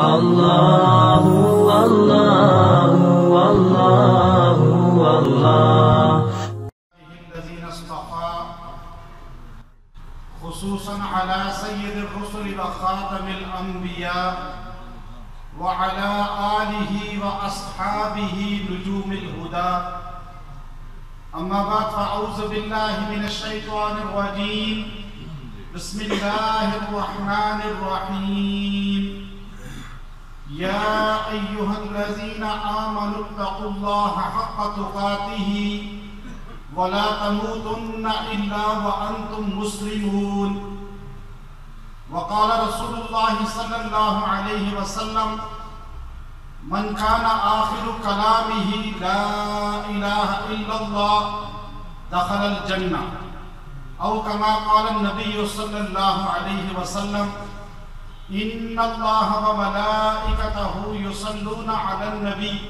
اللہ اللہ اللہ اللہ الذين اصطفى خصوصا على سيد الرسل وخاتم الأنبياء وعلى آله وأصحابه نجوم الهدى أما بعد فأعوذ بالله من الشيطان الرجيم بسم الله الرحمن الرحيم يا أيها الذين آمنوا اتقوا الله حق تقاته ولا تموتن إلا وأنتم مسلمون وقال رسول الله صلى الله عليه وسلم من كان آخر كلامه لا إله إلا الله دخل الجنة أو كما قال النبي صلى الله عليه وسلم إن الله وملائكته يصلون على النبي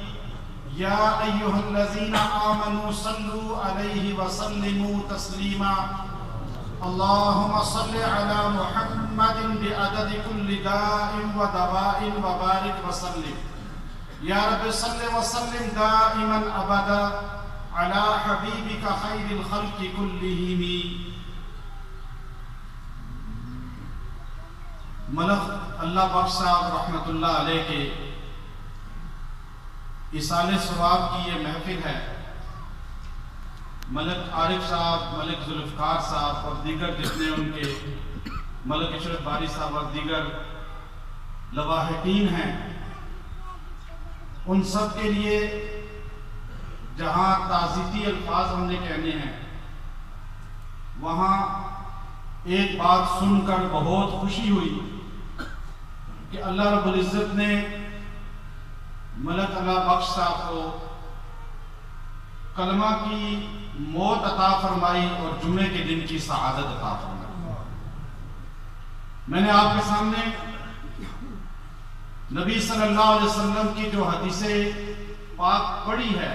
يا أيها الذين آمنوا صلوا عليه وسلموا تسليما اللهم صل على محمد بعدد كل داء ودواء وبارك وسلم يا رب صل وسلم دائما أبدا على حبيبك خير الخلق كلهم ملک اللہ بخش صاحب رحمت اللہ علیہ کے ایصال ثواب کی یہ محفل ہے۔ ملک عارف صاحب، ملک ذوالفقار صاحب اور دیگر جتنے ان کے ملک اشرف باری صاحب اور دیگر لواحقین ہیں، ان سب کے لیے جہاں تعزیتی الفاظ ہم نے کہنے ہیں، وہاں ایک بات سن کر بہت خوشی ہوئی کہ اللہ رب العزت نے ملک اللہ بخش صاحب کو کلمہ کی موت عطا فرمائی اور جمعے کے دن کی سعادت عطا فرمائی۔ میں نے آپ کے سامنے نبی صلی اللہ علیہ وسلم کی جو حدیث پاک پڑھی ہے،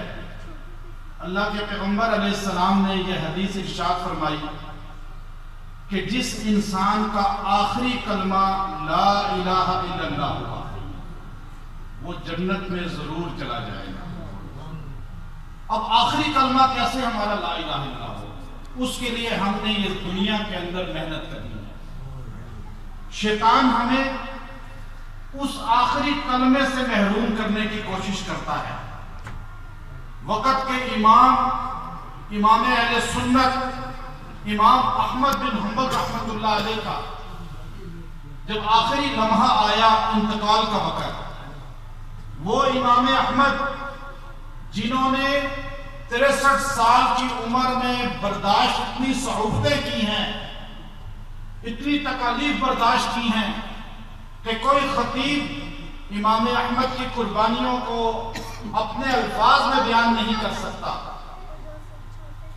اللہ کے پیغمبر علیہ السلام نے یہ حدیث ارشاد فرمائی کہ جس انسان کا آخری کلمہ لا الہ الا اللہ ہوا وہ جنت میں ضرور چلا جائے گا۔ اب آخری کلمہ کیسے ہمارا لا الہ الا اللہ ہو؟ اس کے لیے ہم نے یہ دنیا کے اندر محنت کرنی ہے۔ شیطان ہمیں اس آخری کلمے سے محروم کرنے کی کوشش کرتا ہے۔ وقت کے امام اہل سنت امام احمد بن حنبل رحمت اللہ علیہ کا جب آخری لمحہ آیا انتقال کا وقت، وہ امام احمد جنہوں نے 63 سال کی عمر میں برداشت اتنی صعوبتیں کی ہیں، اتنی تکالیف برداشت کی ہیں کہ کوئی خطیب امام احمد کی قربانیوں کو اپنے الفاظ میں بیان نہیں کر سکتا۔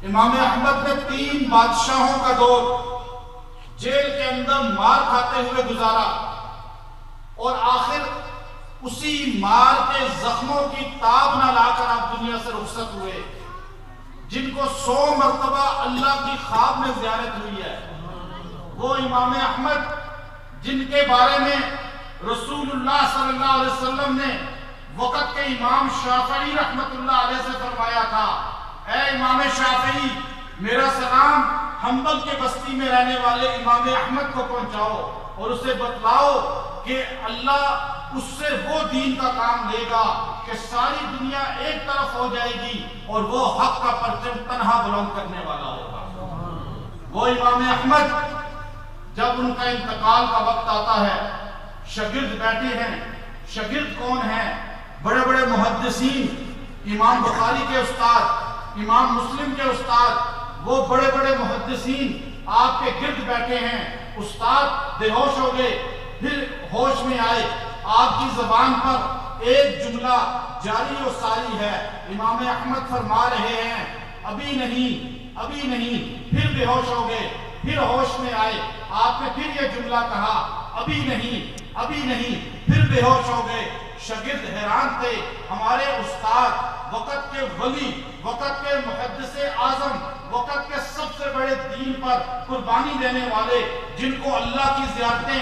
امام احمد نے 3 بادشاہوں کا دور جیل کے اندر مار کھاتے ہوئے گزارا اور آخر اسی مار کے زخموں کی تاب نہ لا کر آپ دنیا سے رخصت ہوئے، جن کو 100 مرتبہ اللہ کی خواب میں زیارت ہوئی ہے۔ وہ امام احمد جن کے بارے میں رسول اللہ صلی اللہ علیہ وسلم نے وقت کے امام شافعی رحمت اللہ علیہ سے فرمایا تھا، اے امام شافعی میرا سلام حنبل کے بستی میں رہنے والے امام احمد کو پہنچاؤ اور اسے بتلاؤ کہ اللہ اس سے وہ دین کا کام لے گا کہ ساری دنیا ایک طرف ہو جائے گی اور وہ حق کا پرچم تنہا بلند کرنے والا ہوگا۔ وہ امام احمد جب ان کا انتقال کا وقت آتا ہے، شاگرد بیٹھے ہیں۔ شاگرد کون ہیں؟ بڑے بڑے محدثین، امام بخاری کے استاد، امام مسلم کے استاد، وہ بڑے بڑے محدثین آپ کے گرد بیٹھے ہیں۔ استاد بے ہوش ہو گئے، پھر ہوش میں آئے، آپ کی زبان پر ایک جملہ جاری و ساری ہے۔ امام احمد فرما رہے ہیں ابھی نہیں، ابھی نہیں، پھر بے ہوش ہو گئے، پھر ہوش میں آئے، آپ نے پھر یہ جملہ کہا ابھی نہیں، ابھی نہیں، پھر بے ہوش ہو گئے۔ شاگرد حیران تھے، ہمارے استاد وقت کے ولی، وقت کے محدث اعظم، وقت کے سب سے بڑے دین پر قربانی دینے والے، جن کو اللہ کی زیارتیں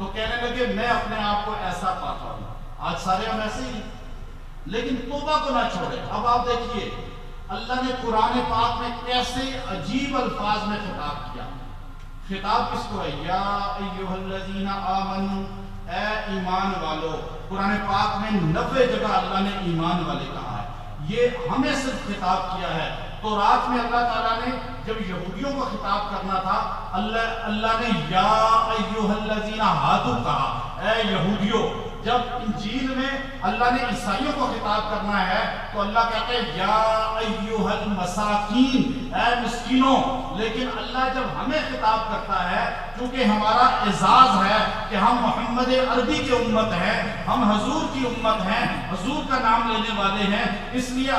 تو کہنے لگے میں اپنے آپ کو ایسا پاتا ہوں. آج سارے ہم ایسے ہی، لیکن توبہ کو نہ چھوڑے. اب آپ دیکھیے اللہ نے قرآن پاک میں کیسے عجیب الفاظ میں خطاب کیا. خطاب کس کو ہے؟ یا ایھا الذین آمنو، اے ایمان والو. قرآن پاک میں 90 جگہ اللہ نے ایمان والے کہا ہے. یہ ہمیں صرف خطاب کیا ہے. تو رات میں اللہ تعالیٰ نے جب یہودیوں کو خطاب کرنا تھا، اللہ نے یا ایھا الذین ہادو کہا، اے یہودیوں. جب انجیل میں اللہ نے عیسائیوں کو خطاب کرنا ہے تو اللہ کہتے ہیں یا ایھا المساکین، اے مسکینوں. لیکن اللہ جب ہمیں خطاب کرتا ہے، کیونکہ ہمارا اعزاز ہے کہ ہم محمد عربی کی امت ہیں، ہم حضور کی امت ہیں، حضور کا نام لینے والے ہیں، اس لیے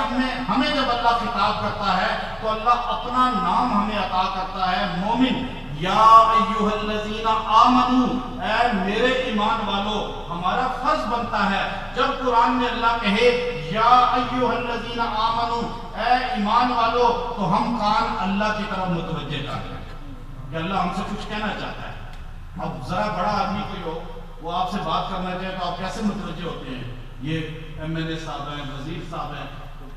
ہمیں جب اللہ خطاب کرتا ہے تو اللہ اپنا نام ہمیں عطا کرتا ہے، مومن. یا ایھا الذین آمنو، اے میرے ایمان والو. ہمارا فرض بنتا ہے جب قرآن میں اللہ کہے یا ایھا الذین آمنو، اے ایمان والو، تو ہم کان اللہ کی طرف متوجہ کر دیں کہ اللہ ہم سے کچھ کہنا چاہتا ہے. اب ذرا بڑا آدمی کوئی ہو، وہ آپ سے بات کرنا چاہے تو آپ کیسے متوجہ ہوتے ہیں؟ یہ ایم ایل اے صاحب ہیں، وزیر صاحب ہیں،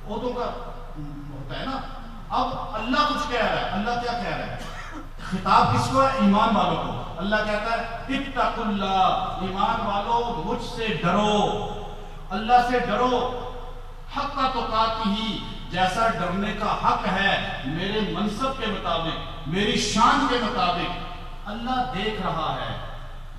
عہدوں کا ہوتا ہے نا. اب اللہ کچھ کہہ رہا ہے. اللہ کیا کہہ رہا ہے؟ خطاب کس کو ہے؟ ایمان والوں کو. اللہ کہتا ہے اتقوا اللہ، ایمان والو مجھ سے ڈرو، اللہ سے ڈرو، حق تقاتہ، جیسا ڈرنے کا حق ہے میرے منصب کے مطابق، میری شان کے مطابق. اللہ دیکھ رہا ہے،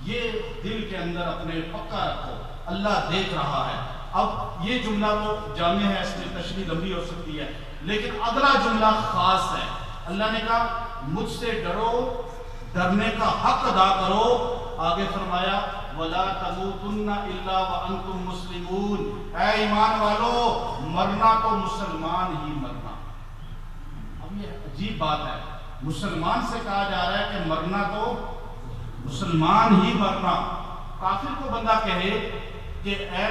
یہ دل کے اندر اپنے پکا رکھو، اللہ دیکھ رہا ہے. اب یہ جملہ تو جامع ہے، اس میں تشریح لمبی ہو سکتی ہے، لیکن اگلا جملہ خاص ہے. اللہ نے کہا مجھ سے ڈرو، ڈرنے کا حق ادا کرو. آگے فرمایا وَلَا تَمُوتُنَّ إِلَّا وَأَنْتُمْ مُسْلِمُونَ، اے ایمان والو مرنا تو مسلمان ہی مرنا. اب یہ عجیب بات ہے، مسلمان سے کہا جا رہا ہے کہ مرنا تو مسلمان ہی مرنا. کافر کو بندہ کہے کہ اے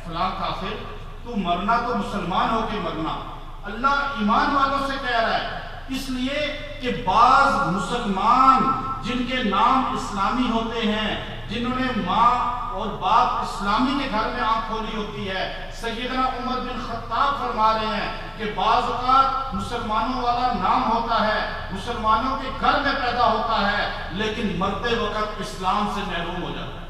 فلاں کافر تو مرنا تو مسلمان ہو کے مرنا. اللہ ایمان والوں سے کہہ رہا ہے، اس لیے کہ بعض مسلمان جن کے نام اسلامی ہوتے ہیں، جنہوں نے ماں اور باپ اسلامی کے گھر میں آنکھ کھولی ہوتی ہے. سیدنا عمر بن خطاب فرما رہے ہیں کہ بعض اوقات مسلمانوں والا نام ہوتا ہے، مسلمانوں کے گھر میں پیدا ہوتا ہے، لیکن مرتے وقت اسلام سے محروم ہو جاتا ہے.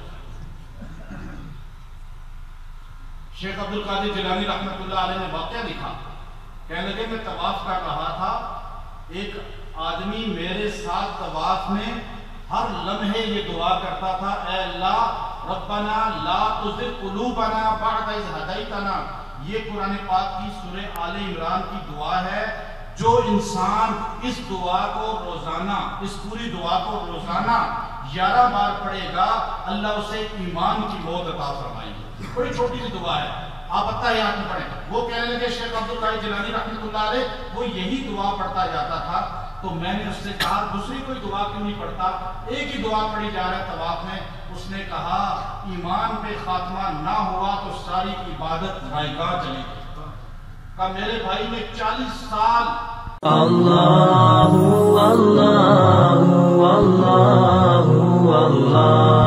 شیخ عبد القادر جیلانی رحمۃ اللہ علیہ نے واقعہ لکھا، کہنے لگے میں طواف کر رہا تھا، ایک آدمی میرے ساتھ طواف میں ہر لمحے یہ دعا کرتا تھا، اے اللہ ربنا لا تزغ قلوبنا بعد اذ ہدیتنا. یہ قرآن پاک کی سورہ آل عمران کی دعا ہے. جو انسان اس دعا کو روزانہ، اس پوری دعا کو روزانہ 11 بار پڑھے گا، اللہ اسے ایمان کی موت عطا فرمائے گی. بڑی چھوٹی سی دعا ہے، آپ اتحیات میں پڑھیں. وہ کہنے لگے شیخ عبد القادر جیلانی رحمۃ اللہ علیہ وہ یہی دعا پڑھتا جاتا تھا. تو میں نے اس سے کہا دوسری کوئی دعا کیوں نہیں پڑھتا، ایک ہی دعا پڑھی جا رہا ہے طواف میں. اس نے کہا ایمان پہ خاتمہ نہ ہوا تو ساری عبادت رائگاں چلی گئی. کہا میرے بھائی نے 40 سال اللہ اللہ اللہ اللہ